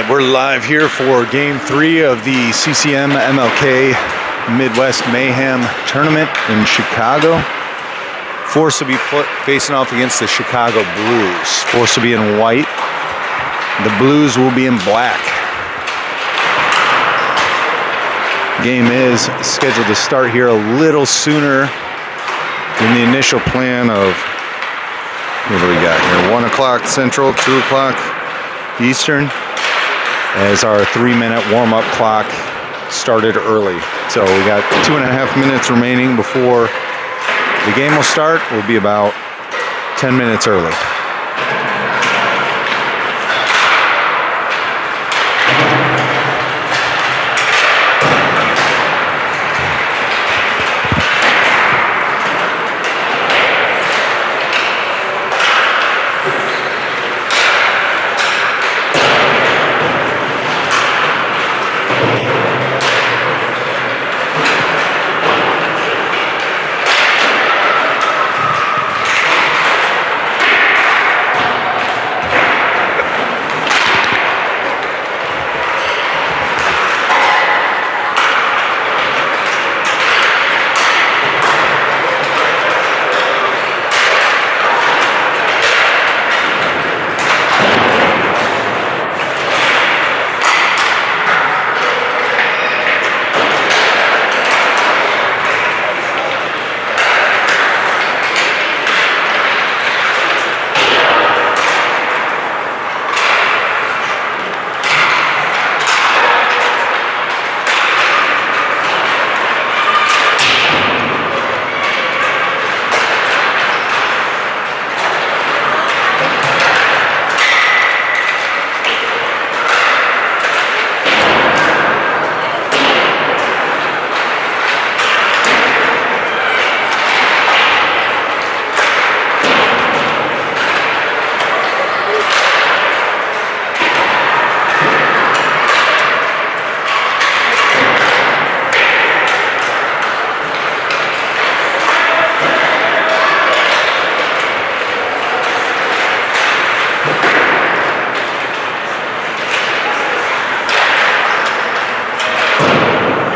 right, we're live here for Game 3 of the CCM MLK Midwest Mayhem Tournament in Chicago. Force will be facing off against the Chicago Blues. Force will be in white. The Blues will be in black. Game is scheduled to start here a little sooner than the initial plan of, what do we got here, 1 o'clock Central, 2 o'clock Eastern, as our 3-minute warm-up clock started early. So we got 2.5 minutes remaining before the game will start. We'll be about 10 minutes early.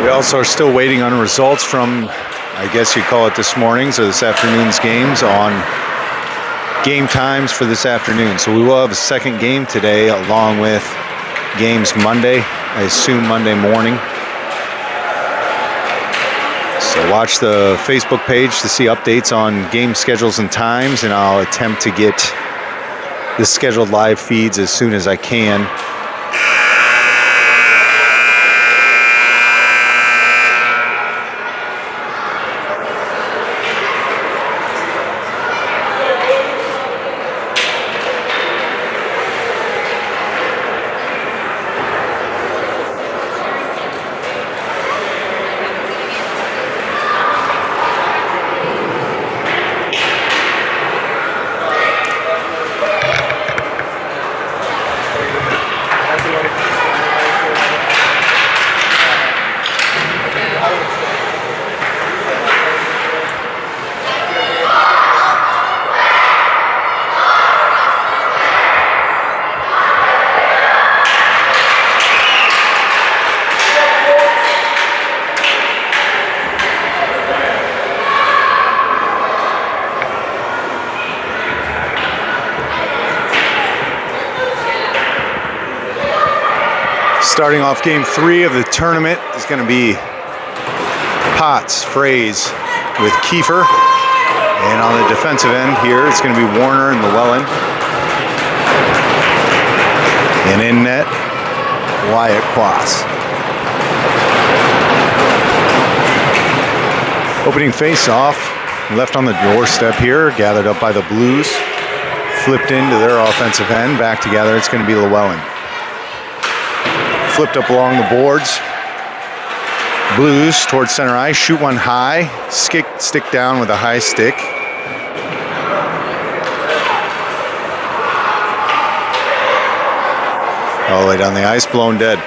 We also are still waiting on results from, I guess you call it this morning's or this afternoon's games on game times for this afternoon. So we will have a second game today along with games Monday, I assume Monday morning. So watch the Facebook page to see updates on game schedules and times, and I'll attempt to get the scheduled live feeds as soon as I can. Starting off game 3 of the tournament is going to be Potts, Fraze with Kiefer. And on the defensive end here, it's going to be Warner and Llewellyn. And in net, Wyatt Quas. Opening face-off, left on the doorstep here, gathered up by the Blues. Flipped into their offensive end, back together, it's going to be Llewellyn. Flipped up along the boards. Blues towards center ice, shoot one high, stick down with a high stick. All the way down the ice, blown dead.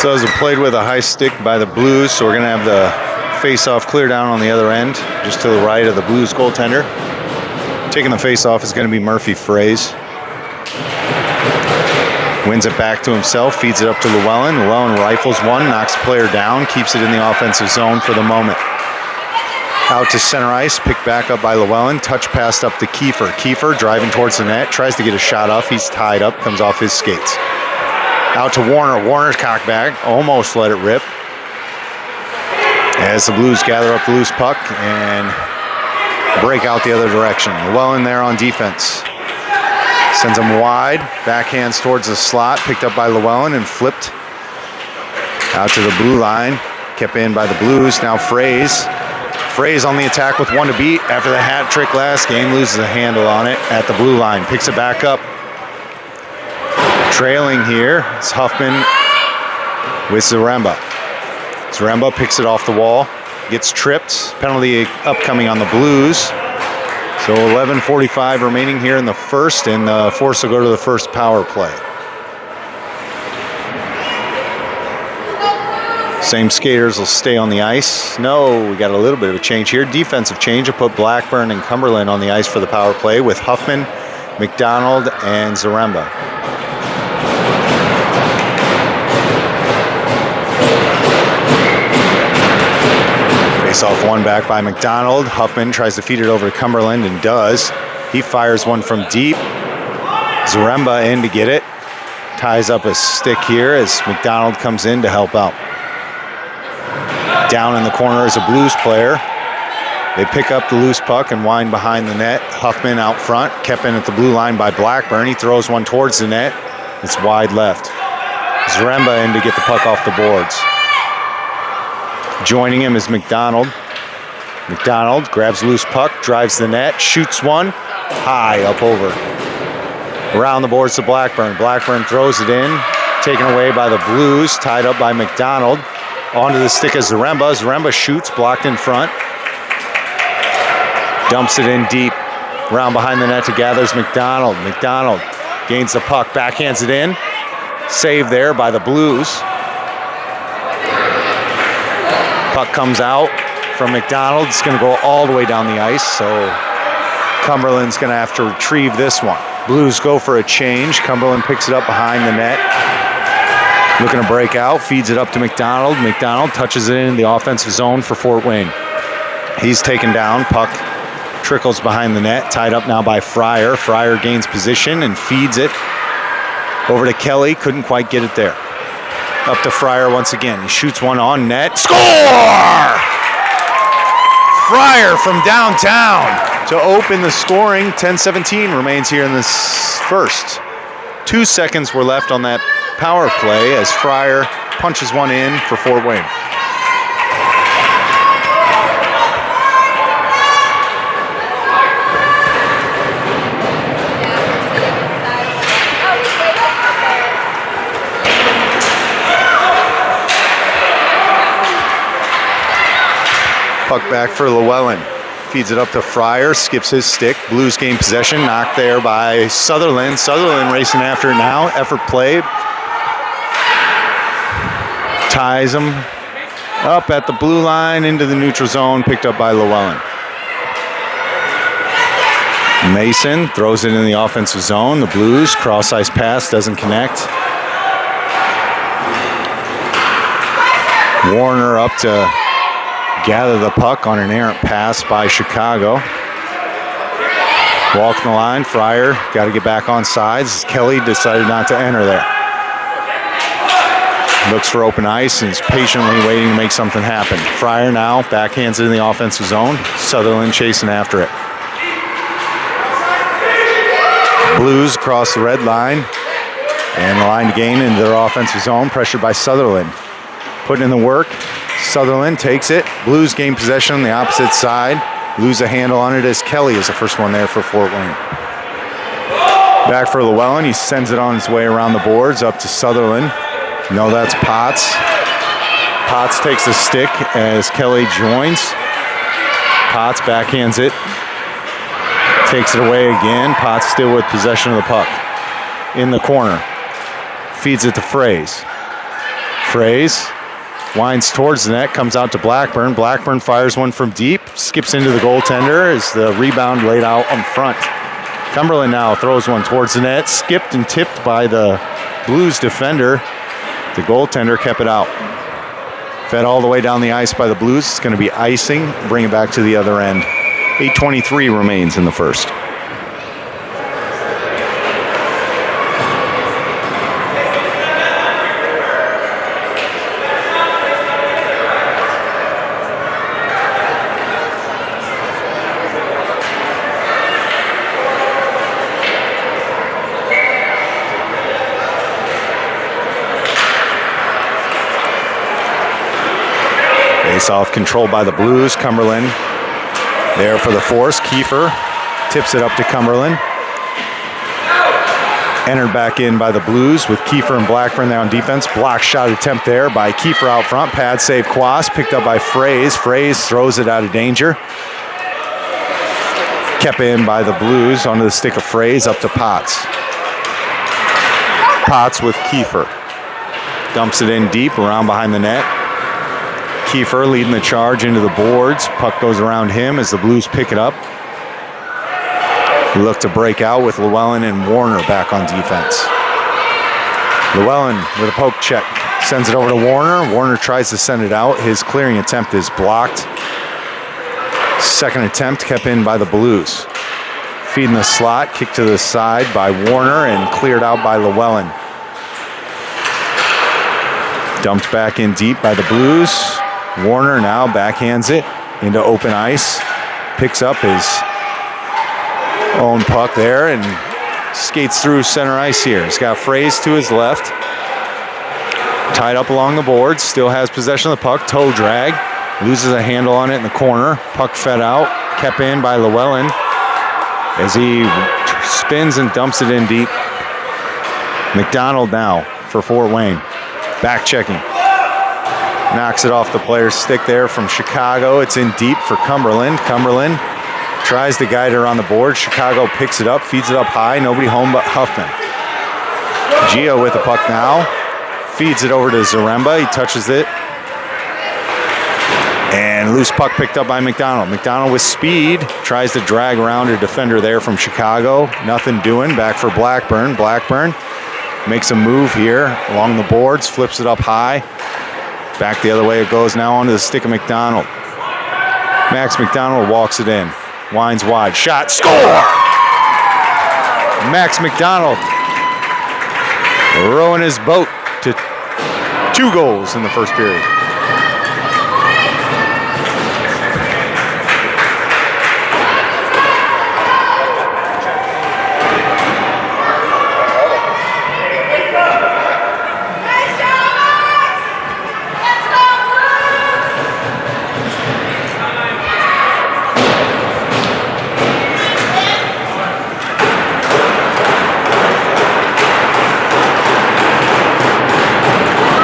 So as it played with a high stick by the Blues, so we're going to have the face-off clear down on the other end, just to the right of the Blues goaltender. Taking the face-off is going to be Murphy Fraze. Wins it back to himself, feeds it up to Llewellyn. Llewellyn rifles one, knocks the player down, keeps it in the offensive zone for the moment. Out to center ice, picked back up by Llewellyn. Touch passed up to Kiefer. Kiefer driving towards the net, tries to get a shot off. He's tied up, comes off his skates. Out to Warner. Warner's cocked back, almost let it rip. As the Blues gather up the loose puck and break out the other direction. Llewellyn there on defense. Sends him wide, backhands towards the slot, picked up by Llewellyn and flipped out to the blue line. Kept in by the Blues, now Fraze. Fraze on the attack with one to beat. After the hat trick last game, loses a handle on it at the blue line. Picks it back up. Trailing here, it's Huffman with Zaremba. Zaremba picks it off the wall, gets tripped. Penalty upcoming on the Blues. So 11:45 remaining here in the first, and the Force will go to the first power play. Same skaters will stay on the ice. No, we got a little bit of a change here. Defensive change. Will put Blackburn and Cumberland on the ice for the power play with Huffman, McDonald, and Zaremba. Face off one back by McDonald. Huffman tries to feed it over to Cumberland and does. He fires one from deep. Zaremba in to get it. Ties up a stick here as McDonald comes in to help out. Down in the corner is a Blues player. They pick up the loose puck and wind behind the net. Huffman out front, kept in at the blue line by Blackburn. He throws one towards the net. It's wide left. Zaremba in to get the puck off the boards. Joining him is McDonald. McDonald grabs the loose puck, drives the net, shoots one, high up over. Around the boards to Blackburn. Blackburn throws it in, taken away by the Blues, tied up by McDonald. Onto the stick of Zaremba. Zaremba shoots, blocked in front. Dumps it in deep. Round behind the net to gathers McDonald. McDonald gains the puck, backhands it in. Save there by the Blues. Puck comes out from McDonald. It's going to go all the way down the ice, so Cumberland's going to have to retrieve this one. Blues go for a change. Cumberland picks it up behind the net. Looking to break out, feeds it up to McDonald. McDonald touches it in the offensive zone for Fort Wayne. He's taken down. Puck trickles behind the net, tied up now by Fryer. Fryer gains position and feeds it over to Kelly. Couldn't quite get it there. Up to Fryer once again. He shoots one on net. Score! Fryer from downtown to open the scoring. 10-17 remains here in this first. 2 seconds were left on that power play as Fryer punches one in for Fort Wayne. Puck back for Llewellyn. Feeds it up to Fryer, skips his stick. Blues gain possession, knocked there by Sutherland. Sutherland racing after it now. Effort play. Ties him up at the blue line into the neutral zone, picked up by Llewellyn. Mason throws it in the offensive zone. The Blues cross-ice pass doesn't connect. Warner up to gather the puck on an errant pass by Chicago. Walking the line, Fryer got to get back on sides. Kelly decided not to enter there. Looks for open ice and is patiently waiting to make something happen. Fryer now backhands it in the offensive zone. Sutherland chasing after it. Blues across the red line. And the line to gain into their offensive zone. Pressured by Sutherland. Putting in the work. Sutherland takes it. Blues gain possession on the opposite side. Lose a handle on it as Kelly is the first one there for Fort Wayne. Back for Llewellyn. He sends it on his way around the boards up to Sutherland. No, that's Potts. Potts takes a stick as Kelly joins. Potts backhands it. Takes it away again. Potts still with possession of the puck. In the corner. Feeds it to Fraze. Fraze winds towards the net, comes out to Blackburn. Blackburn fires one from deep, skips into the goaltender as the rebound laid out in front. Cumberland now throws one towards the net, skipped and tipped by the Blues defender. The goaltender kept it out. Fed all the way down the ice by the Blues. It's going to be icing, bring it back to the other end. 8:23 remains in the first. Face-off controlled by the Blues. Cumberland there for the force. Kiefer tips it up to Cumberland. Entered back in by the Blues with Kiefer and Blackburn there on defense. Block shot attempt there by Kiefer out front. Pad save Quas, picked up by Fraze. Fraze throws it out of danger. Kept in by the Blues onto the stick of Fraze up to Potts. Potts with Kiefer. Dumps it in deep around behind the net. Kiefer leading the charge into the boards. Puck goes around him as the Blues pick it up. Look to break out with Llewellyn and Warner back on defense. Llewellyn with a poke check. Sends it over to Warner. Warner tries to send it out. His clearing attempt is blocked. Second attempt kept in by the Blues. Feeding the slot. Kick to the side by Warner and cleared out by Llewellyn. Dumped back in deep by the Blues. Warner now backhands it into open ice. Picks up his own puck there and skates through center ice here. He's got Fraze to his left. Tied up along the boards. Still has possession of the puck. Toe drag. Loses a handle on it in the corner. Puck fed out. Kept in by Llewellyn as he spins and dumps it in deep. McDonald now for Fort Wayne. Back checking. Knocks it off the player's stick there from Chicago. It's in deep for Cumberland. Cumberland tries to guide her on the board. Chicago picks it up, feeds it up high. Nobody home but Huffman. Gio with the puck now. Feeds it over to Zaremba. He touches it. And loose puck picked up by McDonald. McDonald with speed. Tries to drag around a defender there from Chicago. Nothing doing. Back for Blackburn. Blackburn makes a move here along the boards. Flips it up high. Back the other way it goes now onto the stick of McDonald. Max McDonald walks it in. Winds wide. Shot. Score! Max McDonald rowing his boat to 2 goals in the first period.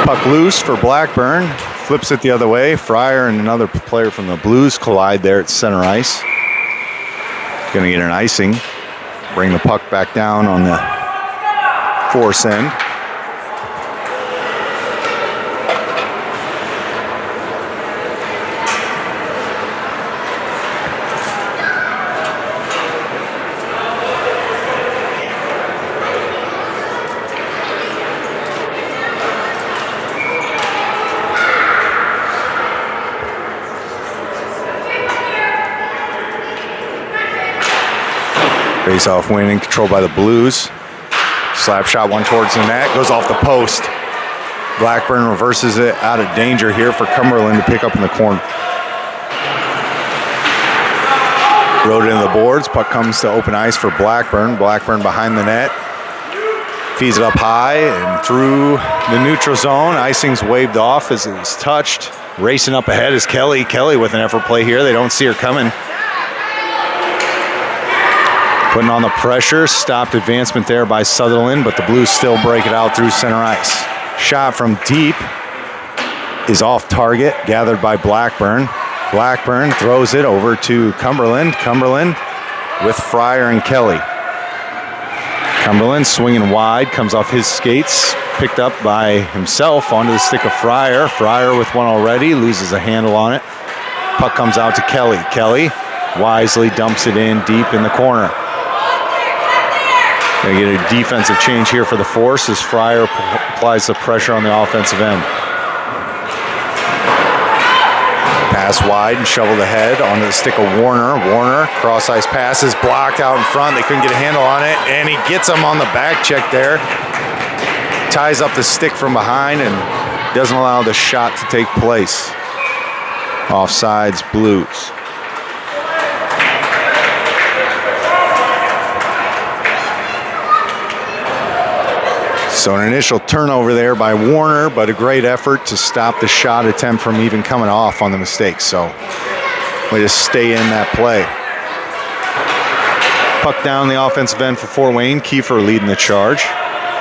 Puck loose for Blackburn. Flips it the other way. Fryer and another player from the Blues collide there at center ice. Going to get an icing. Bring the puck back down on the force end. Face-off winning, controlled by the Blues. Slap shot one towards the net, goes off the post. Blackburn reverses it out of danger here for Cumberland to pick up in the corner. Rode it into the boards, puck comes to open ice for Blackburn. Blackburn behind the net. Feeds it up high and through the neutral zone. Icing's waved off as it's touched. Racing up ahead is Kelly. Kelly with an effort play here. They don't see her coming. Putting on the pressure, stopped advancement there by Sutherland, but the Blues still break it out through center ice. Shot from deep is off target, gathered by Blackburn. Blackburn throws it over to Cumberland. Cumberland with Fryer and Kelly. Cumberland swinging wide, comes off his skates, Picked up by himself onto the stick of Fryer. Fryer with one already, loses a handle on it. Puck comes out to Kelly. Kelly wisely dumps it in deep in the corner. Gonna get a defensive change here for the Force as Fryer applies the pressure on the offensive end. Pass wide and shoveled ahead onto the stick of Warner. Warner, cross ice passes, blocked out in front. They couldn't get a handle on it, and he gets him on the back check there. Ties up the stick from behind and doesn't allow the shot to take place. Offsides, Blues. So an initial turnover there by Warner, but a great effort to stop the shot attempt from even coming off on the mistake. So way to stay in that play. Puck down the offensive end for Fort Wayne. Kiefer leading the charge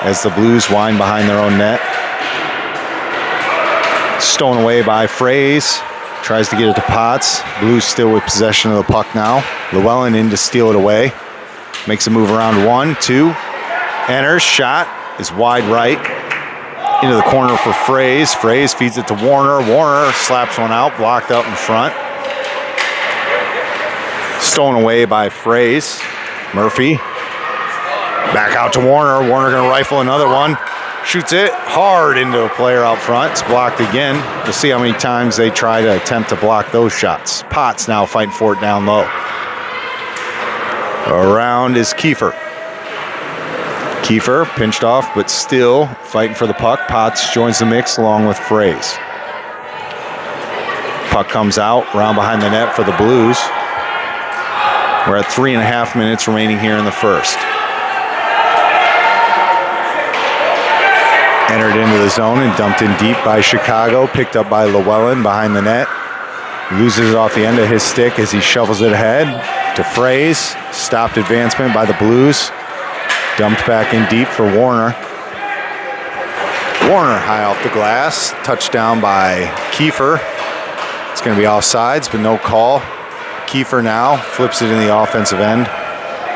as the Blues wind behind their own net. Stolen away by Fraze. Tries to get it to Potts. Blues still with possession of the puck now. Llewellyn in to steal it away. Makes a move around 1, 2. Enters, shot is wide right. Into the corner for Fraze. Fraze feeds it to Warner. Warner slaps one out, blocked up in front. Stolen away by Fraze. Murphy. Back out to Warner. Warner gonna rifle another one. Shoots it hard into a player out front. It's blocked again. We'll see how many times they try to attempt to block those shots. Potts now fighting for it down low. Around is Kiefer. Kiefer pinched off, but still fighting for the puck. Potts joins the mix along with Fraze. Puck comes out, round behind the net for the Blues. We're at 3.5 minutes remaining here in the first. Entered into the zone and dumped in deep by Chicago. Picked up by Llewellyn behind the net. Loses it off the end of his stick as he shovels it ahead to Fraze. Stopped advancement by the Blues. Dumped back in deep for Warner. Warner high off the glass. Touchdown by Kiefer. It's going to be offsides, but no call. Kiefer now flips it in the offensive end.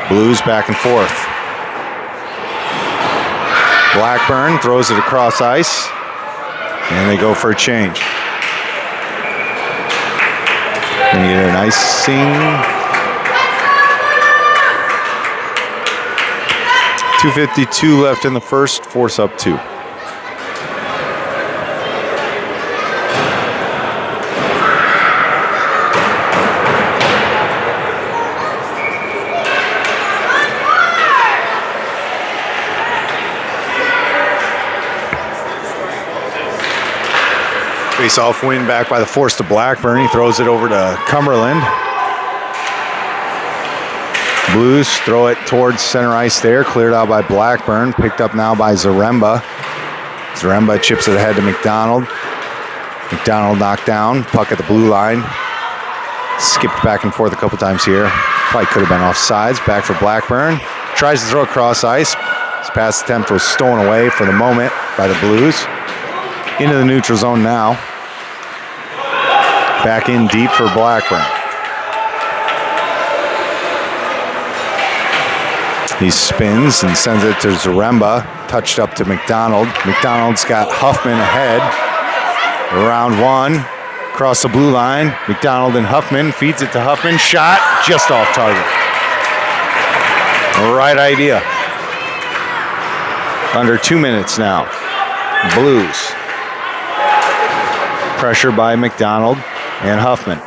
Blues back and forth. Blackburn throws it across ice, and they go for a change. Gonna get an icing. 2:52 left in the first, Force up 2. Face-off win back by the Force to Blackburn. He throws it over to Cumberland. Blues throw it towards center ice there. Cleared out by Blackburn. Picked up now by Zaremba. Zaremba chips it ahead to McDonald. McDonald knocked down. Puck at the blue line. Skipped back and forth a couple times here. Probably could have been offsides. Back for Blackburn. Tries to throw across ice. His pass attempt was stolen away for the moment by the Blues. Into the neutral zone now. Back in deep for Blackburn. He spins and sends it to Zaremba. Touched up to McDonald. McDonald's got Huffman ahead. Round 1. Across the blue line. McDonald and Huffman. Feeds it to Huffman. Shot just off target. Right idea. Under 2 minutes now. Blues. Pressure by McDonald and Huffman.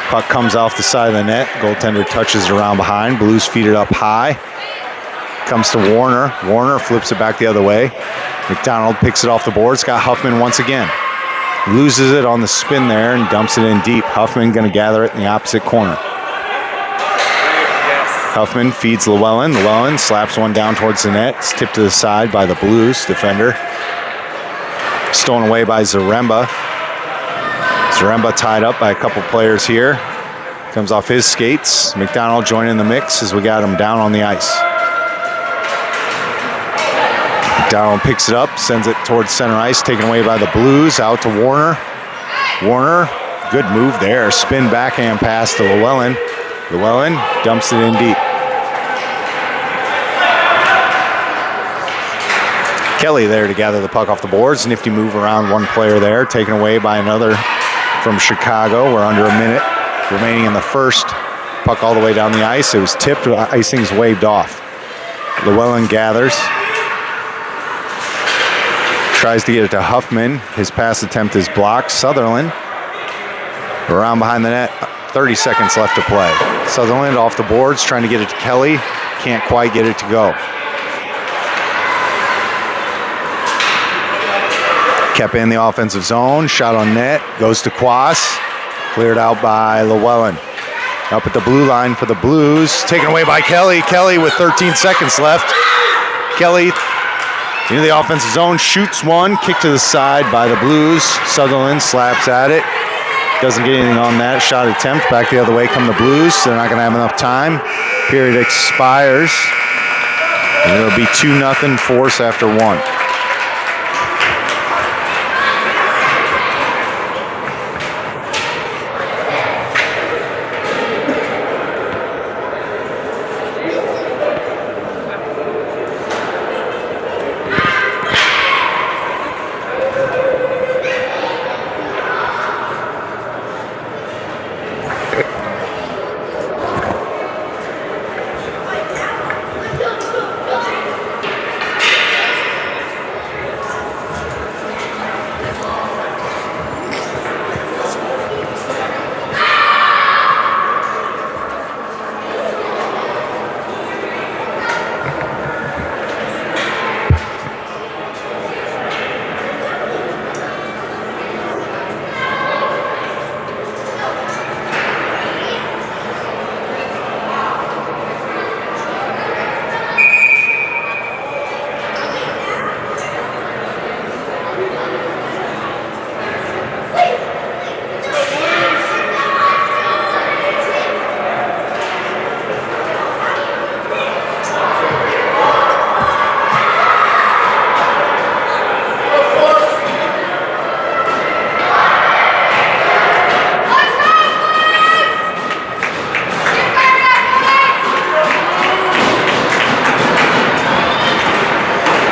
Puck comes off the side of the net. Goaltender touches it around behind. Blues feed it up high. Comes to Warner. Warner flips it back the other way. McDonald picks it off the boards. Got Huffman once again. Loses it on the spin there and dumps it in deep. Huffman going to gather it in the opposite corner. Huffman feeds Llewellyn. Llewellyn slaps one down towards the net. It's tipped to the side by the Blues defender. Stolen away by Zaremba. Zaremba tied up by a couple players here. Comes off his skates. McDonald joining the mix as we got him down on the ice. McDonald picks it up, sends it towards center ice, taken away by the Blues. Out to Warner. Warner, good move there. Spin backhand pass to Llewellyn. Llewellyn dumps it in deep. Kelly there to gather the puck off the boards. Nifty move around one player there, taken away by another from Chicago. We're under a minute remaining in the first. Puck all the way down the ice. It was tipped, icing's waved off. Llewellyn gathers. Tries to get it to Huffman. His pass attempt is blocked. Sutherland around behind the net. 30 seconds left to play. Sutherland off the boards, trying to get it to Kelly. Can't quite get it to go. Kept in the offensive zone. Shot on net. Goes to Quas. Cleared out by Llewellyn. Up at the blue line for the Blues. Taken away by Kelly. Kelly with 13 seconds left. Kelly into the offensive zone. Shoots one. Kick to the side by the Blues. Sutherland slaps at it. Doesn't get anything on that shot attempt. Back the other way come the Blues. They're not going to have enough time. Period expires. And it'll be 2-0 Force after one.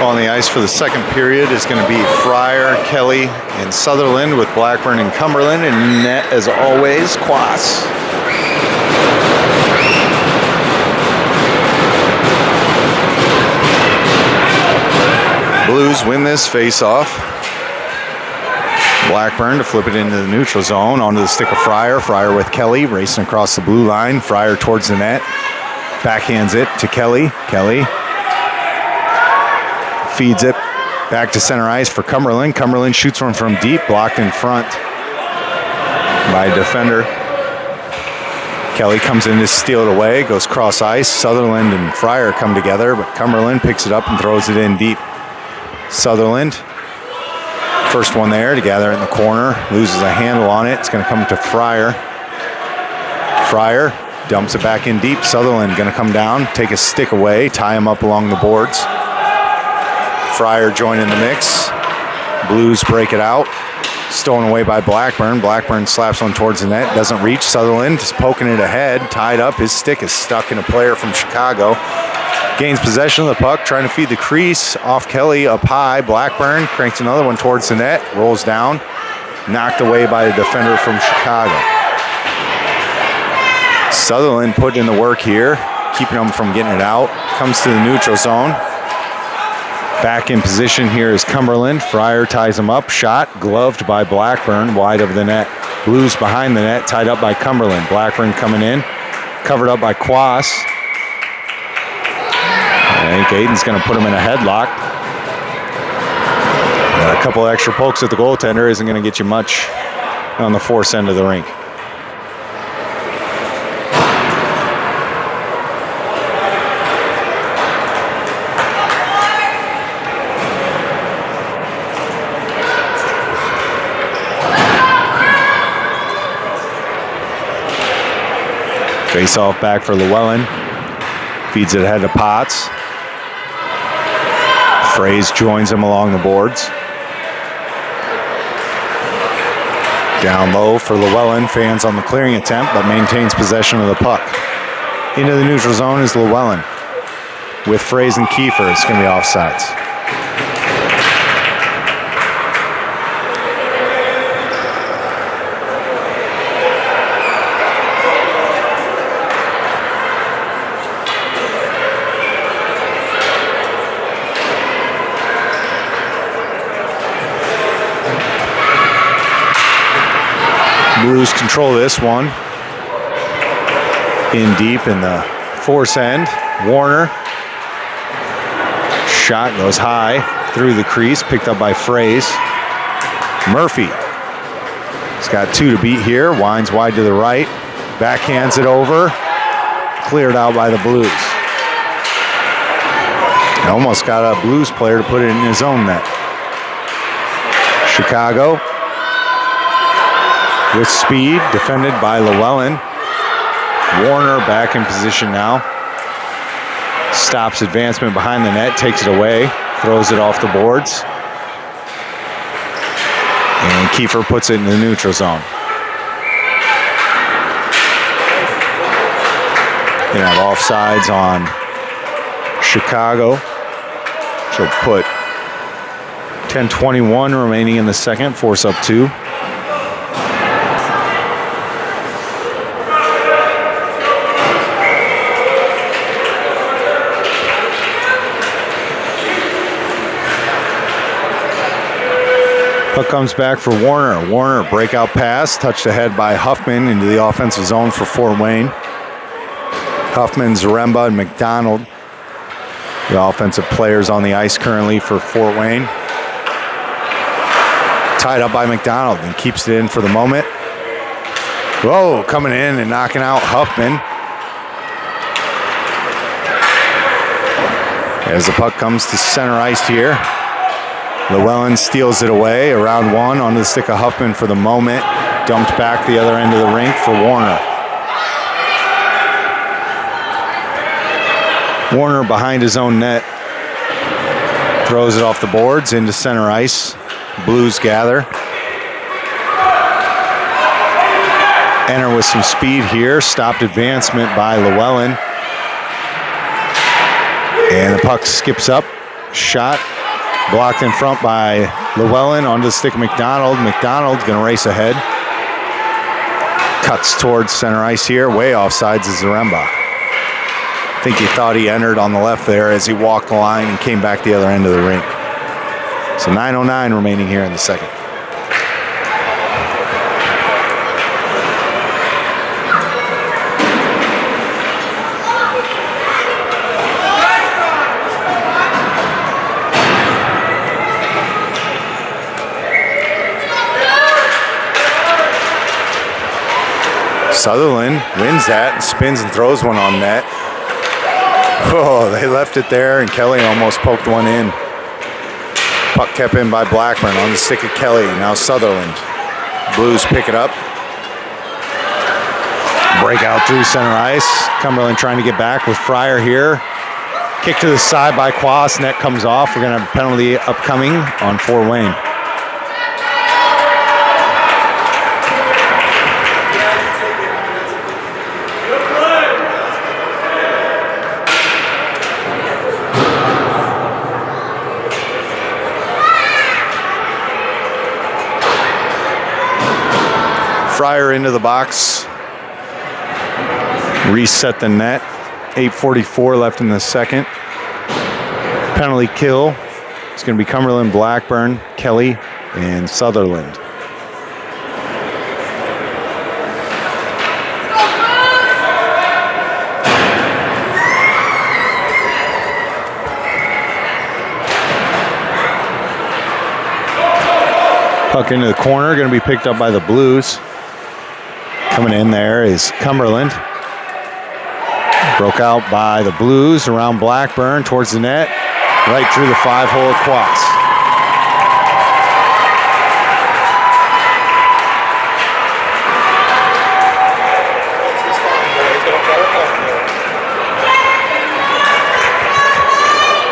On the ice for the second period is going to be Fryer, Kelly, and Sutherland with Blackburn and Cumberland, and net, as always, Quas. Blues win this face-off. Blackburn to flip it into the neutral zone, onto the stick of Fryer. Fryer with Kelly, racing across the blue line. Fryer towards the net. Backhands it to Kelly. Kelly feeds it back to center ice for Cumberland. Cumberland shoots one from deep, blocked in front by a defender. Kelly comes in to steal it away, goes cross ice. Sutherland and Fryer come together, but Cumberland picks it up and throws it in deep. Sutherland, first one there to gather it in the corner, loses a handle on it. It's going to come to Fryer. Fryer dumps it back in deep. Sutherland going to come down, take a stick away, tie him up along the boards. Fryer joining the mix. Blues break it out. Stolen away by Blackburn. Blackburn slaps one towards the net. Doesn't reach. Sutherland is poking it ahead. Tied up. His stick is stuck in a player from Chicago. Gains possession of the puck. Trying to feed the crease. Off Kelly. Up high. Blackburn cranks another one towards the net. Rolls down. Knocked away by a defender from Chicago. Sutherland put in the work here. Keeping them from getting it out. Comes to the neutral zone. Back in position here is Cumberland. Fryer ties him up. Shot gloved by Blackburn, wide of the net. Blues behind the net, tied up by Cumberland. Blackburn coming in, covered up by Quas. I think Aiden's going to put him in a headlock. And a couple extra pokes at the goaltender isn't going to get you much on the Force end of the rink. Face off back for Llewellyn. Feeds it ahead to Potts. Fraze joins him along the boards. Down low for Llewellyn. Fans on the clearing attempt, but maintains possession of the puck. Into the neutral zone is Llewellyn. With Fraze and Kiefer, it's going to be offsides. Blues control this one. In deep in the force end. Warner. Shot goes high through the crease, picked up by Fraze. Murphy. He's got 2 to beat here. Winds wide to the right. Backhands it over. Cleared out by the Blues. Almost got a Blues player to put it in his own net. Chicago with speed, defended by Llewellyn. Warner back in position now. Stops advancement behind the net, takes it away, throws it off the boards. And Kiefer puts it in the neutral zone. Gonna have offsides on Chicago. She'll put 10:21 remaining in the second, force up 2. Puck comes back for Warner. Warner, breakout pass, touched ahead by Huffman into the offensive zone for Fort Wayne. Huffman, Zaremba, and McDonald, the offensive players on the ice currently for Fort Wayne. Tied up by McDonald and keeps it in for the moment. Whoa, coming in and knocking out Huffman. As the puck comes to center ice here. Llewellyn steals it away, around 1 onto the stick of Huffman for the moment. Dumped back the other end of the rink for Warner. Warner behind his own net. Throws it off the boards into center ice. Blues gather. Enter with some speed here. Stopped advancement by Llewellyn. And the puck skips up. Shot. Blocked in front by Llewellyn onto the stick of McDonald. McDonald's going to race ahead. Cuts towards center ice here. Way offsides is Zaremba. I think he thought he entered on the left there as he walked the line and came back the other end of the rink. So 9:09 remaining here in the second. Sutherland wins that and spins and throws one on net. Oh, they left it there and Kelly almost poked one in. Puck kept in by Blackburn on the stick of Kelly. Now Sutherland. Blues pick it up. Breakout through center ice. Cumberland trying to get back with Fryer here. Kick to the side by Quas. Net comes off. We're going to have a penalty upcoming on Fort Wayne. Fryer into the box. Reset the net. 8:44 left in the second. Penalty kill. It's going to be Cumberland, Blackburn, Kelly, and Sutherland. Puck into the corner, going to be picked up by the Blues. Coming in there is Cumberland. Broke out by the Blues around Blackburn towards the net. Right through the 5-hole of Quas.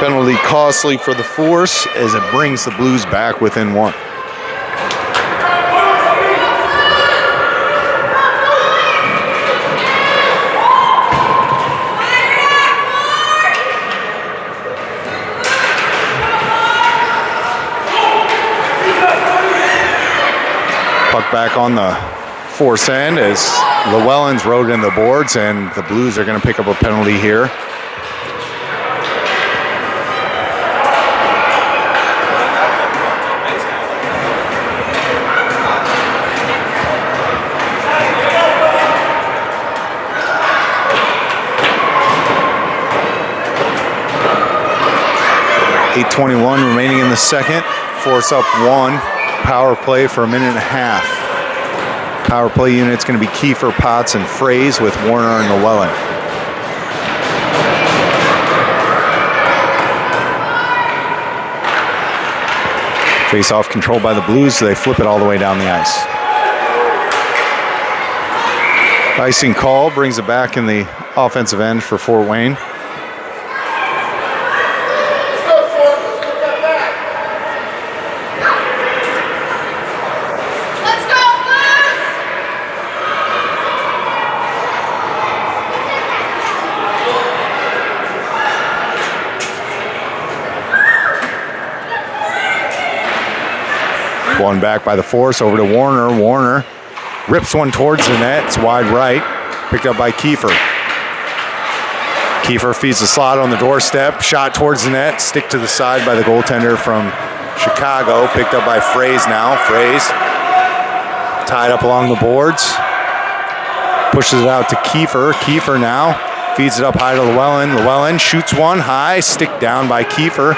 Penalty costly for the Force as it brings the Blues back within 1. Puck back on the Force end as Llewellyn's rode in the boards, and the Blues are going to pick up a penalty here. 8:21 remaining in the second. Force up 1. Power play for a minute and a half. Power play unit's going to be Kiefer, Potts, and Fraze with Warner and Llewellyn. Face-off controlled by the Blues, so they flip it all the way down the ice. Icing call brings it back in the offensive end for Fort Wayne. One back by the Force, over to Warner. Warner rips one towards the net. It's wide right. Picked up by Kiefer. Kiefer feeds the slot on the doorstep. Shot towards the net. Stick to the side by the goaltender from Chicago. Picked up by Fraze now. Fraze tied up along the boards. Pushes it out to Kiefer. Kiefer now feeds it up high to Llewellyn. Llewellyn shoots one high. Stick down by Kiefer.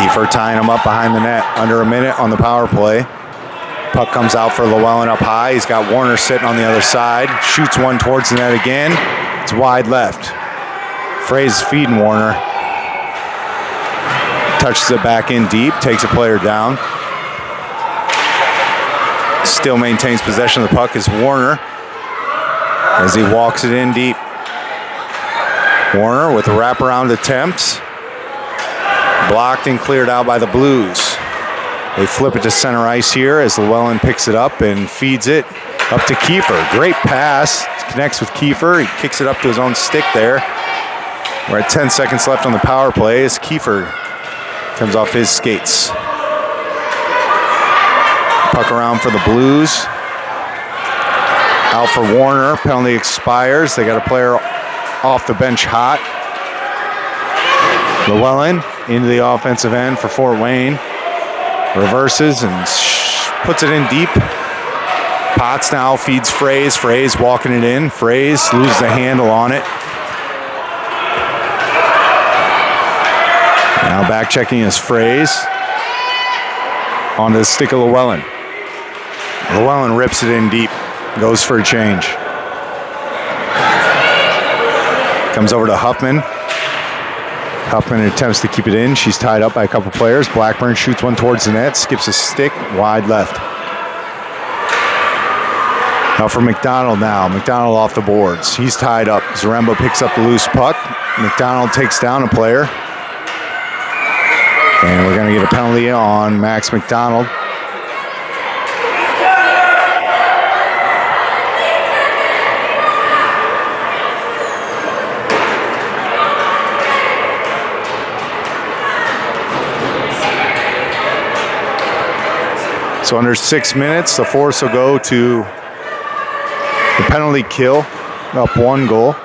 Kiefer tying him up behind the net. Under a minute on the power play. Puck comes out for Llewellyn up high. He's got Warner sitting on the other side. Shoots one towards the net again. It's wide left. Fraze feeding Warner. Touches it back in deep. Takes a player down. Still maintains possession of the puck is Warner as he walks it in deep. Warner with a wraparound attempt. Blocked and cleared out by the Blues. They flip it to center ice here as Llewellyn picks it up and feeds it up to Kiefer. Great pass. Connects with Kiefer. He kicks it up to his own stick there. We're at 10 seconds left on the power play as Kiefer comes off his skates. Puck around for the Blues. Out for Warner. Penalty expires. They got a player off the bench hot. Llewellyn into the offensive end for Fort Wayne. Reverses and puts it in deep. Potts now feeds Fraze. Fraze walking it in. Fraze loses the handle on it. Now back checking is Fraze. Onto the stick of Llewellyn. Llewellyn rips it in deep. Goes for a change. Comes over to Huffman. Huffman attempts to keep it in. She's tied up by a couple players. Blackburn shoots one towards the net. Skips a stick. Wide left. Now for McDonald now. McDonald off the boards. He's tied up. Zaremba picks up the loose puck. McDonald takes down a player. And we're going to get a penalty on Max McDonald. So under 6 minutes, the Force will go to the penalty kill, up 1 goal.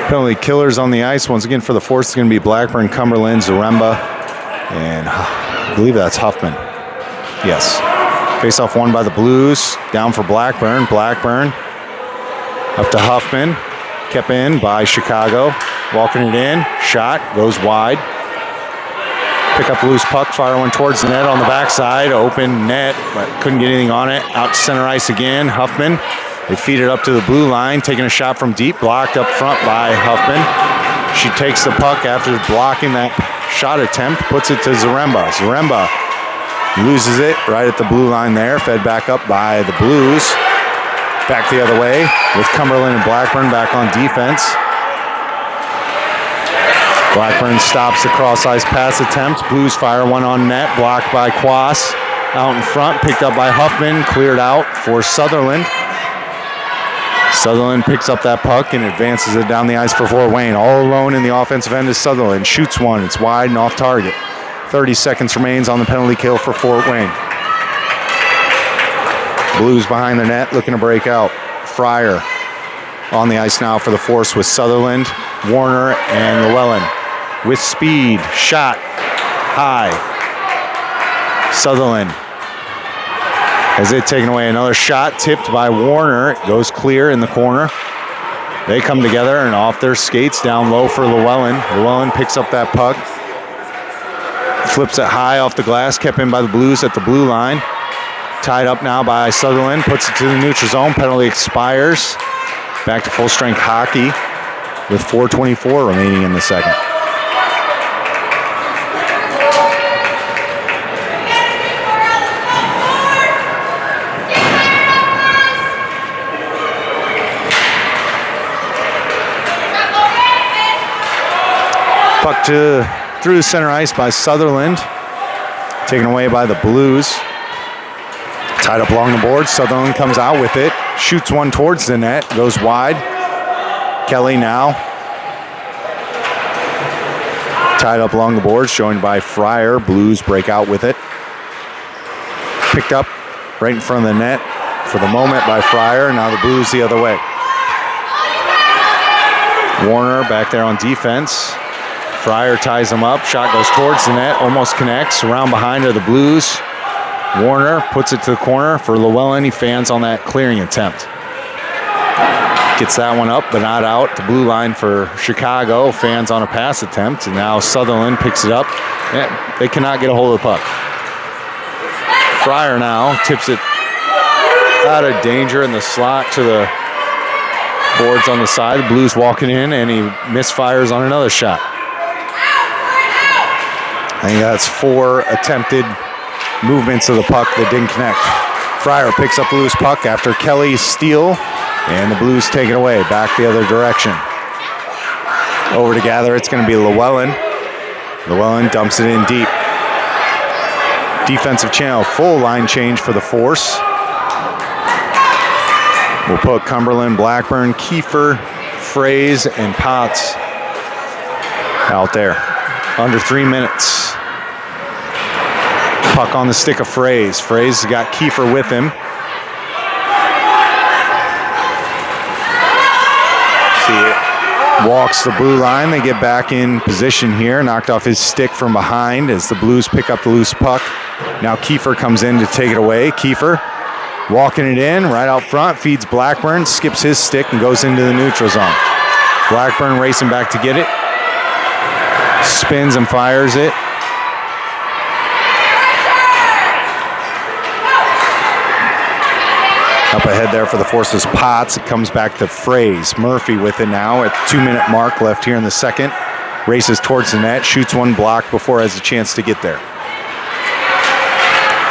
Penalty killers on the ice. Once again for the Force, it's going to be Blackburn, Cumberland, Zaremba, and I believe that's Huffman. Yes. Face-off won by the Blues. Down for Blackburn. Blackburn up to Huffman. Kept in by Chicago. Walking it in. Shot. Goes wide. Pick up the loose puck. Fire one towards the net on the backside. Open net, but couldn't get anything on it. Out to center ice again. Huffman. They feed it up to the blue line, taking a shot from deep, blocked up front by Huffman. She takes the puck after blocking that shot attempt, puts it to Zaremba. Zaremba loses it right at the blue line there, fed back up by the Blues. Back the other way with Cumberland and Blackburn back on defense. Blackburn stops the cross-ice pass attempt. Blues fire one on net, blocked by Quas. Out in front, picked up by Huffman, cleared out for Sutherland. Sutherland picks up that puck and advances it down the ice for Fort Wayne. All alone in the offensive end is Sutherland. Shoots one. It's wide and off target. 30 seconds remains on the penalty kill for Fort Wayne. Blues behind the net, looking to break out. Fryer on the ice now for the Force with Sutherland, Warner, and Llewellyn. With speed, shot, high. Sutherland has it taken away. Another shot tipped by Warner. It goes clear in the corner. They come together and off their skates down low for Llewellyn. Llewellyn picks up that puck. Flips it high off the glass, kept in by the Blues at the blue line. Tied up now by Sutherland, puts it to the neutral zone. Penalty expires. Back to full strength hockey with 4:24 remaining in the second. Puck through the center ice by Sutherland. Taken away by the Blues. Tied up along the boards. Sutherland comes out with it. Shoots one towards the net. Goes wide. Kelly now. Tied up along the boards. Joined by Fryer. Blues break out with it. Picked up right in front of the net for the moment by Fryer. Now the Blues the other way. Warner back there on defense. Fryer ties him up. Shot goes towards the net. Almost connects. Around behind are the Blues. Warner puts it to the corner for Llewellyn. He fans on that clearing attempt. Gets that one up, but not out. The blue line for Chicago. Fans on a pass attempt. And now Sutherland picks it up. Yeah, they cannot get a hold of the puck. Fryer now tips it out of danger in the slot to the boards on the side. Blues walking in, and he misfires on another shot. I think that's 4 attempted movements of the puck that didn't connect. Fryer picks up the loose puck after Kelly's steal, and the Blues take it away, back the other direction. Over to gather, it's going to be Llewellyn. Llewellyn dumps it in deep. Defensive channel, full line change for the Force. We'll put Cumberland, Blackburn, Kiefer, Fraze, and Potts out there. Under 3 minutes. Puck on the stick of Fraze. Fraze has got Kiefer with him. See it. Walks the blue line. They get back in position here. Knocked off his stick from behind as the Blues pick up the loose puck. Now Kiefer comes in to take it away. Kiefer walking it in right out front. Feeds Blackburn. Skips his stick and goes into the neutral zone. Blackburn racing back to get it. Spins and fires it. Up ahead there for the Forces, Potts. It comes back to Fraze. Murphy with it now at 2-minute mark left here in the second. Races towards the net. Shoots one block before has a chance to get there.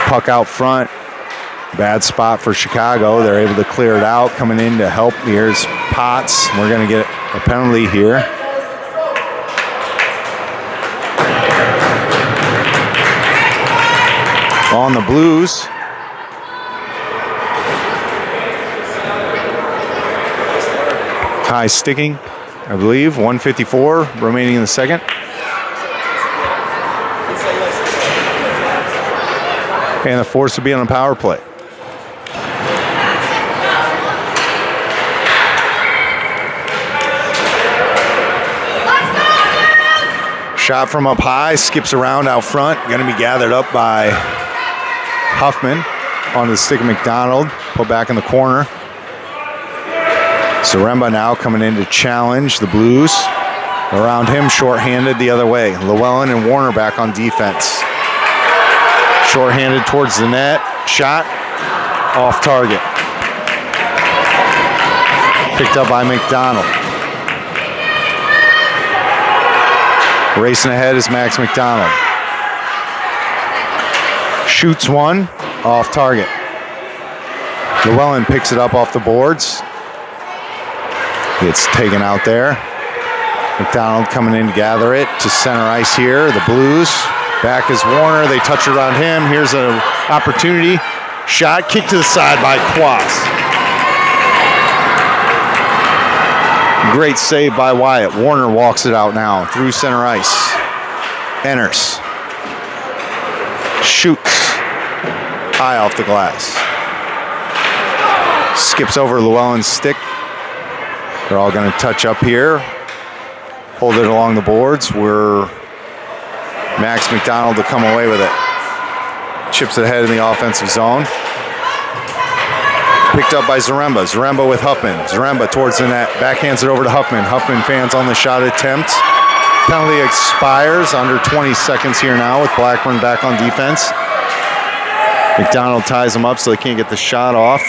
Puck out front. Bad spot for Chicago. They're able to clear it out. Coming in to help. Here's Potts. We're going to get a penalty here. On the Blues. High sticking, I believe. 1:54 remaining in the second. And the Force will be on a power play. Shot from up high, skips around out front. Going to be gathered up by Huffman on the stick of McDonald. Put back in the corner. Zaremba now coming in to challenge the Blues. Around him, shorthanded the other way. Llewellyn and Warner back on defense. Shorthanded towards the net. Shot off target. Picked up by McDonald. Racing ahead is Max McDonald. Shoots one off target. Llewellyn picks it up off the boards. It's taken out there. McDonald coming in to gather it to center ice here. The Blues. Back is Warner. They touch around him. Here's an opportunity. Shot. Kick to the side by Quas. Great save by Wyatt. Warner walks it out now through center ice. Enters. Shoots. High off the glass. Skips over Llewellyn's stick. They're all going to touch up here. Hold it along the boards. We're Max McDonald to come away with it. Chips it ahead in the offensive zone. Picked up by Zaremba. Zaremba with Huffman. Zaremba towards the net. Backhands it over to Huffman. Huffman fans on the shot attempt. Penalty expires. Under 20 seconds here now with Blackburn back on defense. McDonald ties them up so they can't get the shot off.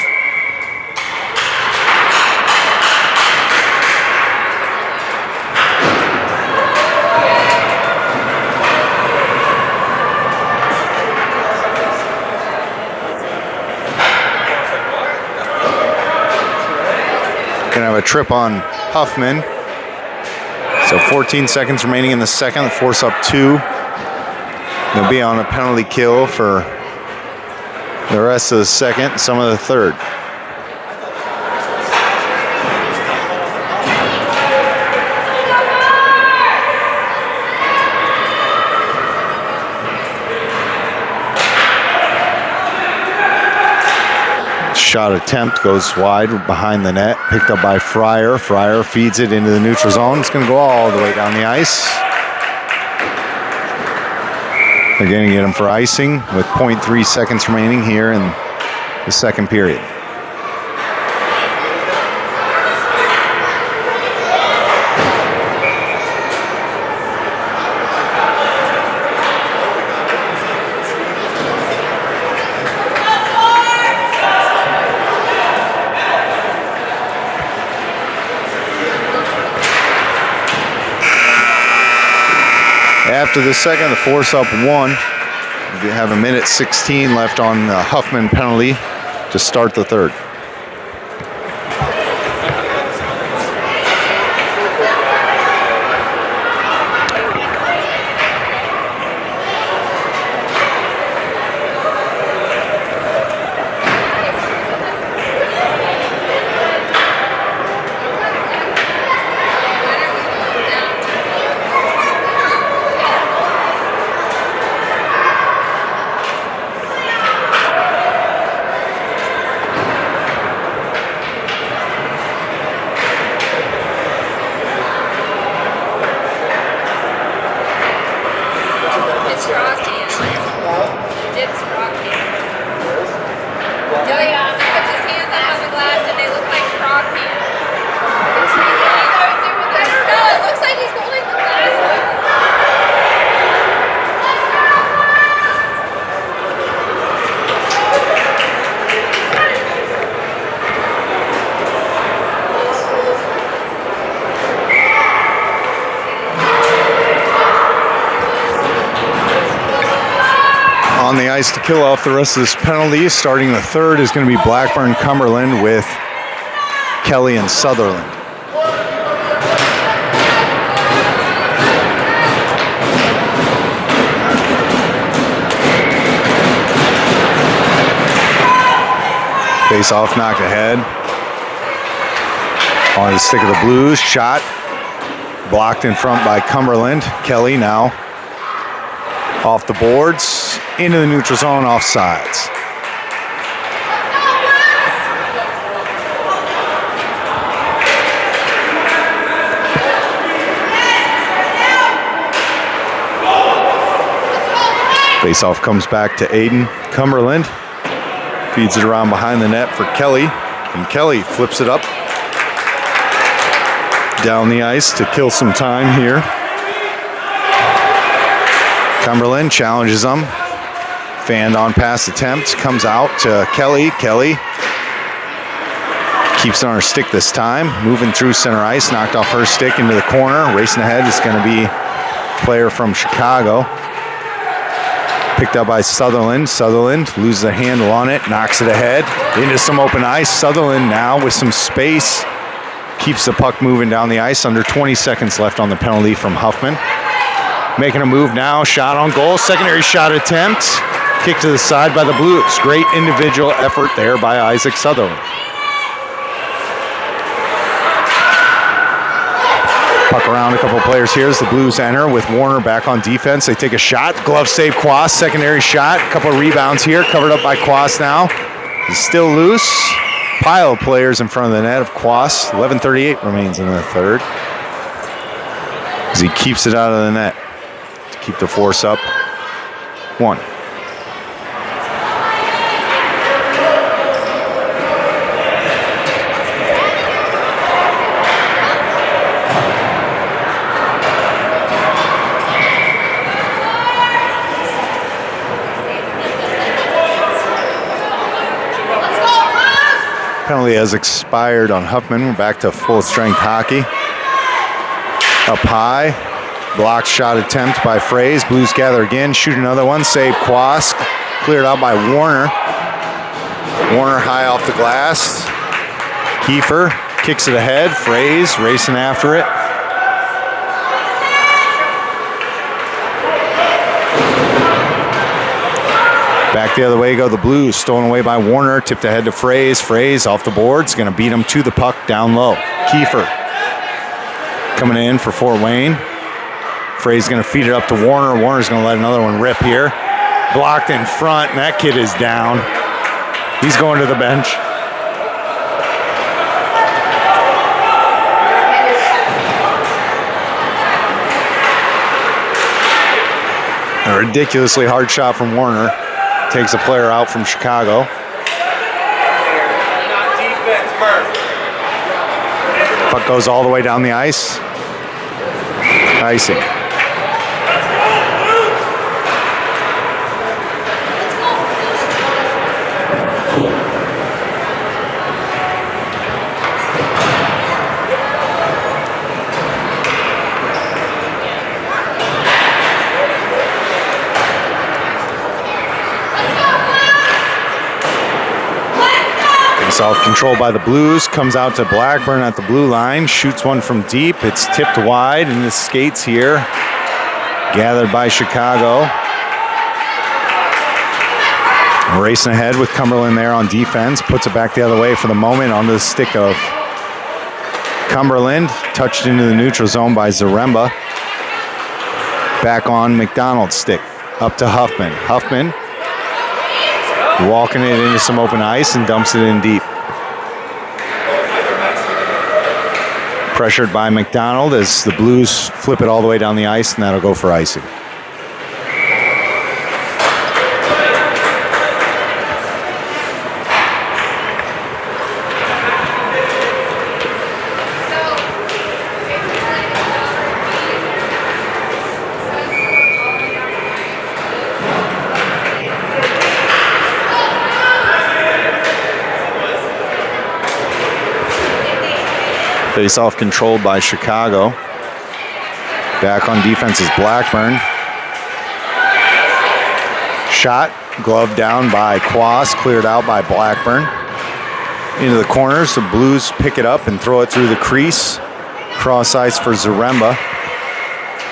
Gonna have a trip on Huffman. So 14 seconds remaining in the second. Force up 2. They'll be on a penalty kill for the rest of the second, some of the third. Shot attempt goes wide behind the net. Picked up by Fryer. Fryer feeds it into the neutral zone. It's going to go all the way down the ice. They're going to get him for icing with 0.3 seconds remaining here in the second period. After the second, the force up 1. We have a minute 16 left on the Huffman penalty to start the third. On the ice to kill off the rest of this penalty. Starting the third is going to be Blackburn Cumberland with Kelly and Sutherland. Face off knocked ahead. On the stick of the Blues. Shot. Blocked in front by Cumberland. Kelly now off the boards. Into the neutral zone, offsides. Face-off comes back to Aiden Cumberland. Feeds it around behind the net for Kelly. And Kelly flips it up down the ice to kill some time here. Cumberland challenges them. Fanned on pass attempt, comes out to Kelly. Kelly keeps it on her stick this time, moving through center ice, knocked off her stick into the corner. Racing ahead is going to be a player from Chicago. Picked up by Sutherland. Sutherland loses a handle on it, knocks it ahead into some open ice. Sutherland now with some space keeps the puck moving down the ice. Under 20 seconds left on the penalty from Huffman. Making a move now, shot on goal, secondary shot attempt. Kick to the side by the Blues. Great individual effort there by Isaac Sutherland. Puck around a couple of players here as the Blues enter with Warner back on defense. They take a shot. Glove save Quas. Secondary shot. A couple of rebounds here. Covered up by Quas now. He's still loose. pile of players in front of the net of Quas. 11:38 remains in the third. As he keeps it out of the net to keep the force up. 1. Penalty has expired on Huffman. We're back to full strength hockey. Up high, blocked shot attempt by Fraze. Blues gather again, shoot another one, save Quask. Cleared out by Warner. Warner high off the glass. Kiefer kicks it ahead. Fraze racing after it. Back the other way go the Blues. Stolen away by Warner. Tipped ahead to Fraze. Fraze off the boards. Going to beat him to the puck down low. Kiefer coming in for Fort Wayne. Fraze going to feed it up to Warner. Warner's going to let another one rip here. Blocked in front, and that kid is down. He's going to the bench. A ridiculously hard shot from Warner. Takes a player out from Chicago. Puck goes all the way down the ice. Icing. Self-control by the Blues, comes out to Blackburn at the blue line, shoots one from deep. It's tipped wide, and the skates here, gathered by Chicago. Racing ahead with Cumberland there on defense, puts it back the other way for the moment onto the stick of Cumberland, touched into the neutral zone by Zaremba. Back on McDonald's stick, up to Huffman. Huffman walking it into some open ice and dumps it in deep. Pressured by McDonald as the Blues flip it all the way down the ice, and that'll go for icing. Face-off controlled by Chicago. Back on defense is Blackburn. Shot, glove down by Quas, cleared out by Blackburn. Into the corners, the Blues pick it up and throw it through the crease. Cross ice for Zaremba.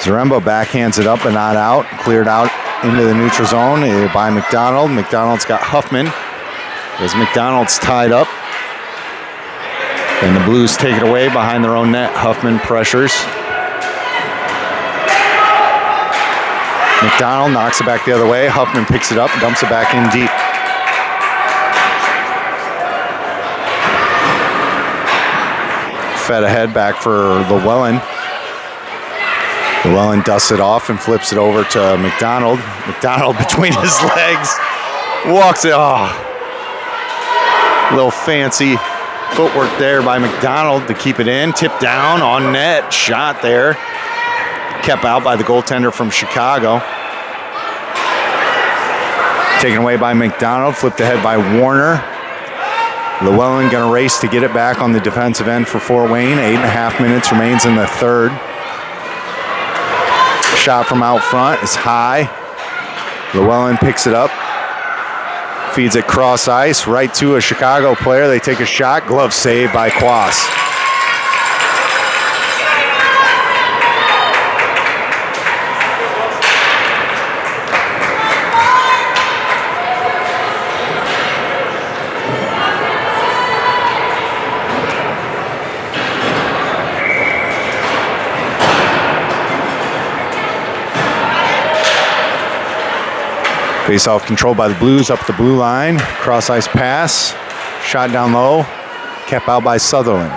Zaremba backhands it up and not out. Cleared out into the neutral zone by McDonald. McDonald's got Huffman. As McDonald's tied up. And the Blues take it away behind their own net. Huffman pressures. McDonald knocks it back the other way. Huffman picks it up, dumps it back in deep. Fed ahead back for Llewellyn. Llewellyn dusts it off and flips it over to McDonald. McDonald between his legs. Walks it off. Little fancy footwork there by McDonald to keep it in. Tipped down on net. Shot there. Kept out by the goaltender from Chicago. Taken away by McDonald. Flipped ahead by Warner. Llewellyn going to race to get it back on the defensive end for Fort Wayne. 8.5 minutes remains in the third. Shot from out front is high. Llewellyn picks it up. Feeds it cross ice right to a Chicago player. They take a shot. Glove save by Quas. Face-off controlled by the Blues up the blue line. Cross-ice pass. Shot down low. Kept out by Sutherland.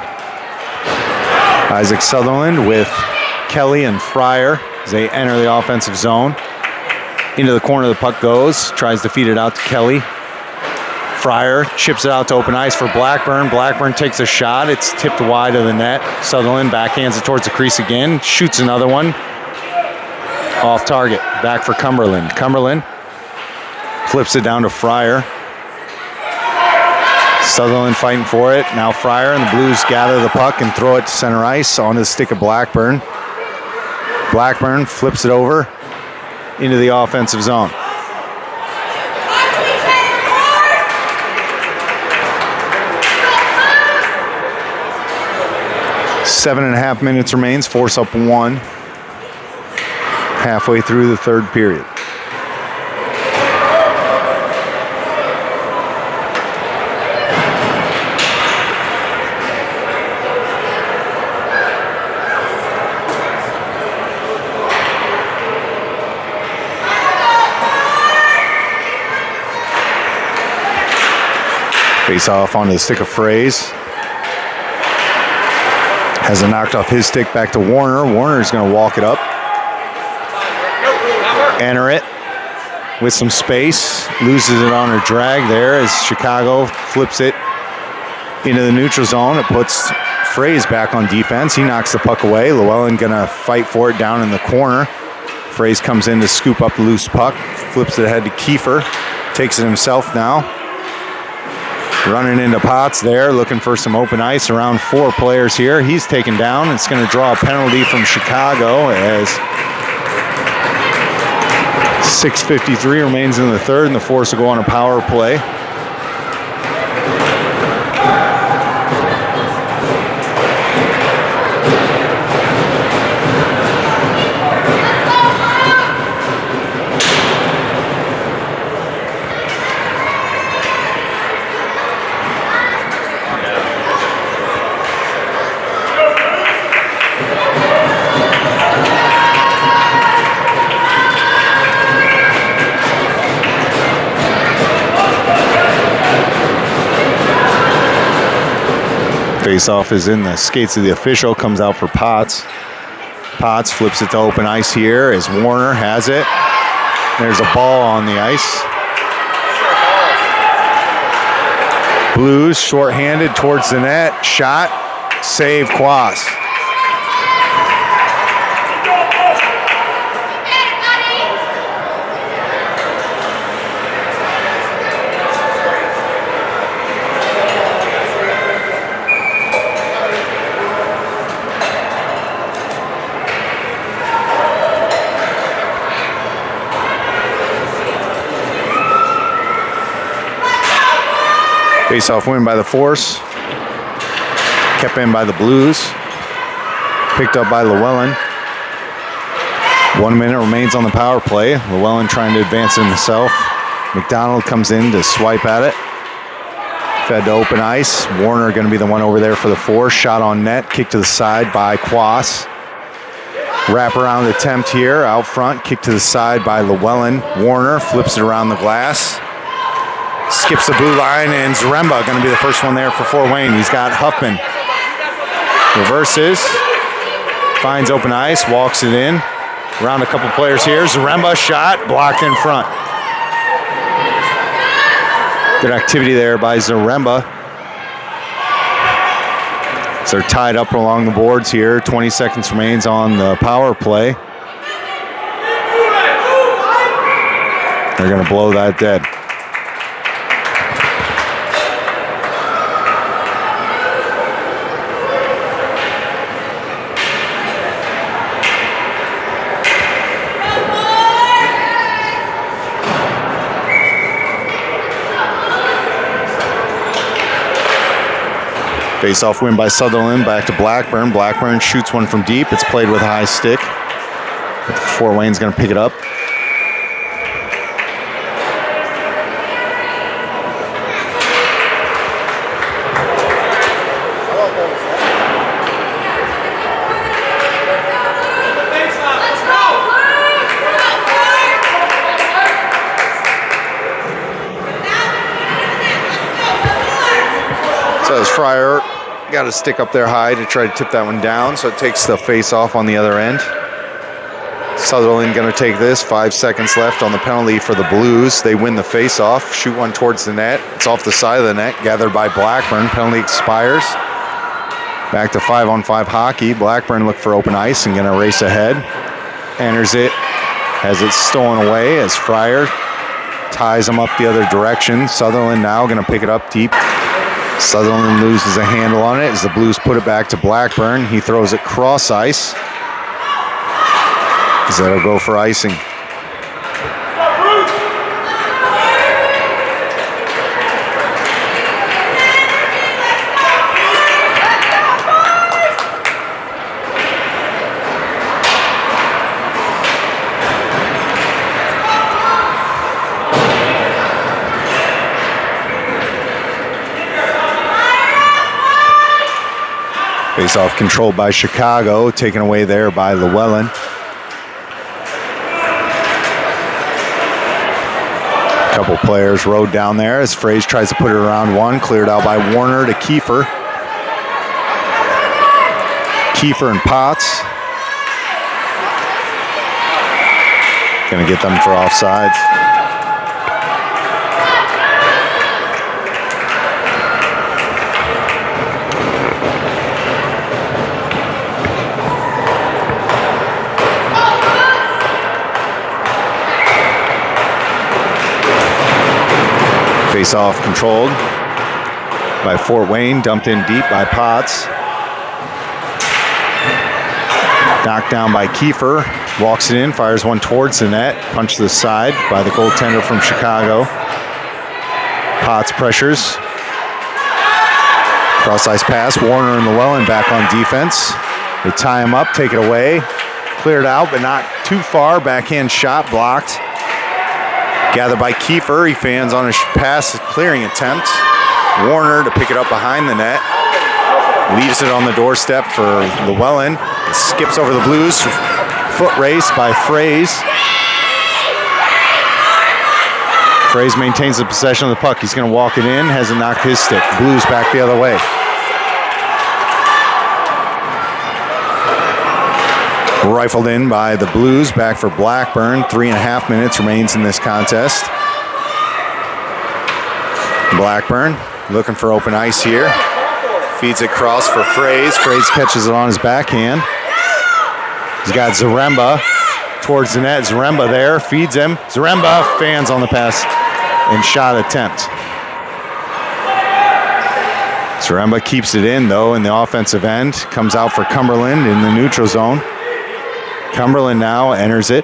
Isaac Sutherland with Kelly and Fryer as they enter the offensive zone. Into the corner the puck goes. Tries to feed it out to Kelly. Fryer chips it out to open ice for Blackburn. Blackburn takes a shot. It's tipped wide of the net. Sutherland backhands it towards the crease again. Shoots another one. Off target. Back for Cumberland. Cumberland flips it down to Fryer. Sutherland fighting for it. Now Fryer and the Blues gather the puck and throw it to center ice onto the stick of Blackburn. Blackburn flips it over into the offensive zone. Seven and a half minutes remains. Force up one. Halfway through the third period. Face off onto the stick of Fraze. Has it knocked off his stick back to Warner. Warner's going to walk it up. Enter it with some space. Loses it on her drag there as Chicago flips it into the neutral zone. It puts Fraze back on defense. He knocks the puck away. Llewellyn going to fight for it down in the corner. Fraze comes in to scoop up the loose puck. Flips it ahead to Kiefer. Takes it himself now. Running into Potts there, looking for some open ice. Around four players here. He's taken down. It's going to draw a penalty from Chicago as 6:53 remains in the third, and the Force will go on a power play. Face-off is in the skates of the official, comes out for Potts. Potts flips it to open ice here as Warner has it. There's a ball on the ice. Blues shorthanded towards the net. Shot. Save Quas. Face-off win by the Force. Kept in by the Blues. Picked up by Llewellyn. 1 minute remains on the power play. Llewellyn trying to advance it himself. McDonald comes in to swipe at it. Fed to open ice. Warner going to be the one over there for the Force. Shot on net. Kick to the side by Quas. Wrap around attempt here. Out front. Kick to the side by Llewellyn. Warner flips it around the glass. Skips the blue line, and Zaremba going to be the first one there for Fort Wayne. He's got Huffman. Reverses. Finds open ice. Walks it in. Around a couple players here. Zaremba shot. Blocked in front. Good activity there by Zaremba. So they're tied up along the boards here. 20 seconds remains on the power play. They're going to blow that dead. Face-off win by Sutherland, back to Blackburn. Blackburn shoots one from deep. It's played with a high stick. Fort Wayne's going to pick it up. So as Fryer got to stick up there high to try to tip that one down, so it takes the face off on the other end. Sutherland going to take this. 5 seconds left on the penalty for the Blues. They win the face off. Shoot one towards the net. It's off the side of the net. Gathered by Blackburn. Penalty expires. Back to 5-on-5 hockey. Blackburn look for open ice and going to race ahead. Enters it. Has it stolen away as Fryer ties him up the other direction. Sutherland now going to pick it up deep. Sutherland loses a handle on it as the Blues put it back to Blackburn. He throws it cross ice. That'll go for icing. Face-off controlled by Chicago, taken away there by Llewellyn. Couple players rode down there as Fraze tries to put it around one. Cleared out by Warner to Kiefer. Kiefer and Potts. Gonna get them for offsides. Face-off controlled by Fort Wayne, dumped in deep by Potts. Knocked down by Kiefer, walks it in, fires one towards the net, punch to the side by the goaltender from Chicago. Potts pressures. Cross-ice pass, Warner and Llewellyn back on defense. They tie him up, take it away. Cleared out, but not too far. Backhand shot blocked. Gathered by Kiefer. He fans on a pass clearing attempt. Warner to pick it up behind the net. Leaves it on the doorstep for Llewellyn. Skips over the Blues. Foot race by Fraze. Fraze maintains the possession of the puck. He's going to walk it in. Hasn't knocked his stick. Blues back the other way. Rifled in by the Blues, back for Blackburn. 3.5 minutes remains in this contest. Blackburn looking for open ice here. Feeds it across for Fraze. Fraze catches it on his backhand. He's got Zaremba towards the net. Zaremba there, feeds him. Zaremba fans on the pass and shot attempt. Zaremba keeps it in though in the offensive end. Comes out for Cumberland in the neutral zone. Cumberland now enters it.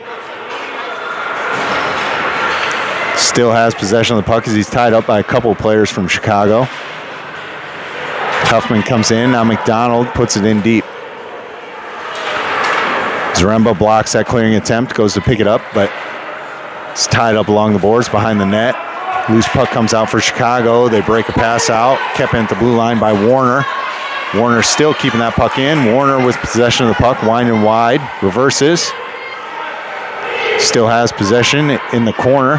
Still has possession of the puck as he's tied up by a couple of players from Chicago. Huffman comes in. Now McDonald puts it in deep. Zaremba blocks that clearing attempt, goes to pick it up, but it's tied up along the boards behind the net. Loose puck comes out for Chicago. They break a pass out. Kept in at the blue line by Warner. Warner still keeping that puck in. Warner with possession of the puck, winding wide, reverses. Still has possession in the corner.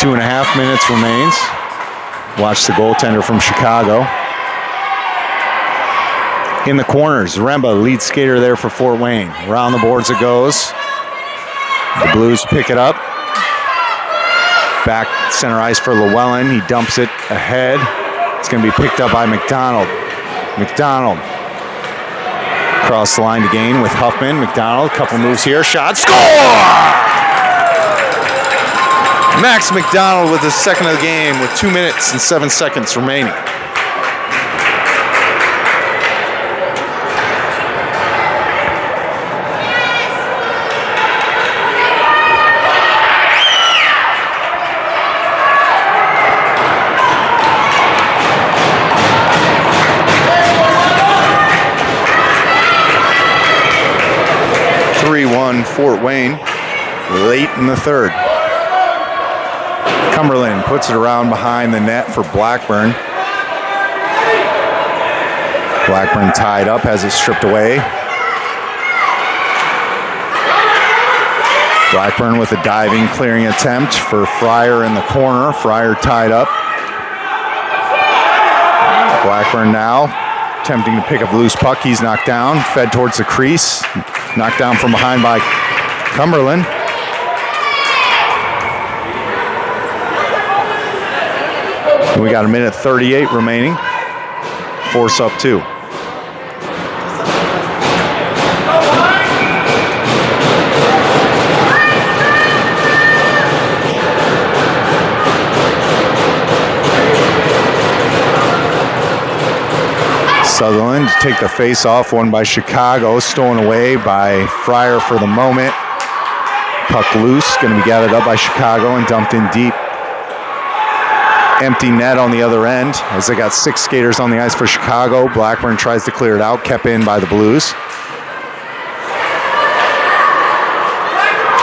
2.5 minutes remains. Watch the goaltender from Chicago. In the corners, Zaremba, lead skater there for Fort Wayne. Around the boards it goes. The Blues pick it up. Back center ice for Llewellyn. He dumps it ahead. It's going to be picked up by McDonald. McDonald across the line to gain with Huffman. McDonald, couple moves here. Shot, score! Max McDonald with his second of the game with 2 minutes and 7 seconds remaining. Fort Wayne late in the third. Cumberland puts it around behind the net for Blackburn. Blackburn tied up, has it stripped away. Blackburn with a diving clearing attempt for Fryer in the corner. Fryer tied up. Blackburn now attempting to pick up a loose puck. He's knocked down, fed towards the crease. Knocked down from behind by Cumberland. We got a minute 38 remaining. Force up 2. Sutherland to take the face-off, won by Chicago, stolen away by Fryer for the moment. Puck loose, going to be gathered up by Chicago and dumped in deep. Empty net on the other end as they got 6 skaters on the ice for Chicago. Blackburn tries to clear it out, kept in by the Blues.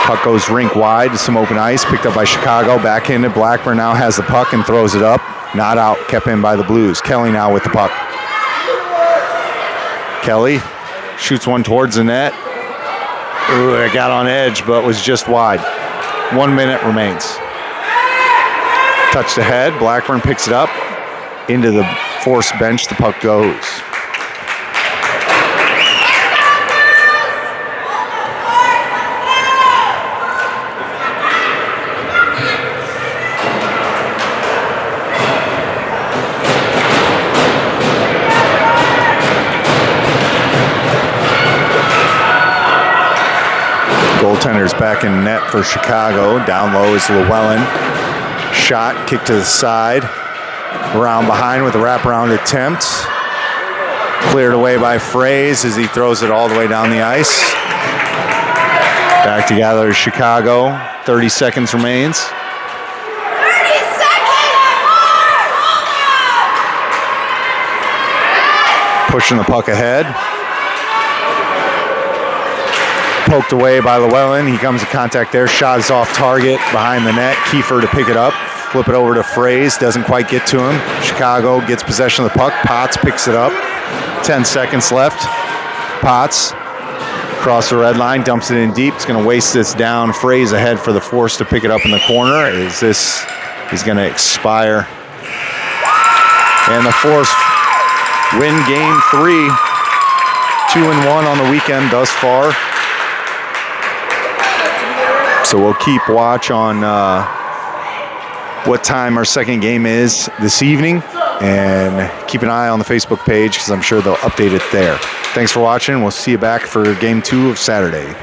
Puck goes rink wide to some open ice, picked up by Chicago, backhanded. Blackburn now has the puck and throws it up. Not out, kept in by the Blues. Kelly now with the puck. Kelly shoots one towards the net. Ooh, it got on edge, but was just wide. 1 minute remains. Touched ahead, Blackburn picks it up. Into the forced bench, the puck goes. Goaltender's back in net for Chicago. Down low is Llewellyn. Shot, kick to the side. Around behind with a wraparound attempt. Cleared away by Fraze as he throws it all the way down the ice. Back together is Chicago. 30 seconds remains. 30 seconds! Pushing the puck ahead. Poked away by Llewellyn. He comes to contact there. Shot is off target behind the net. Kiefer to pick it up. Flip it over to Fraze. Doesn't quite get to him. Chicago gets possession of the puck. Potts picks it up. 10 seconds left. Potts across the red line. Dumps it in deep. It's going to waste this down. Fraze ahead for the force to pick it up in the corner. This is going to expire. And the Force win game 3. 2-1 on the weekend thus far. So we'll keep watch on what time our second game is this evening, and keep an eye on the Facebook page because I'm sure they'll update it there. Thanks for watching. We'll see you back for game 2 of Saturday.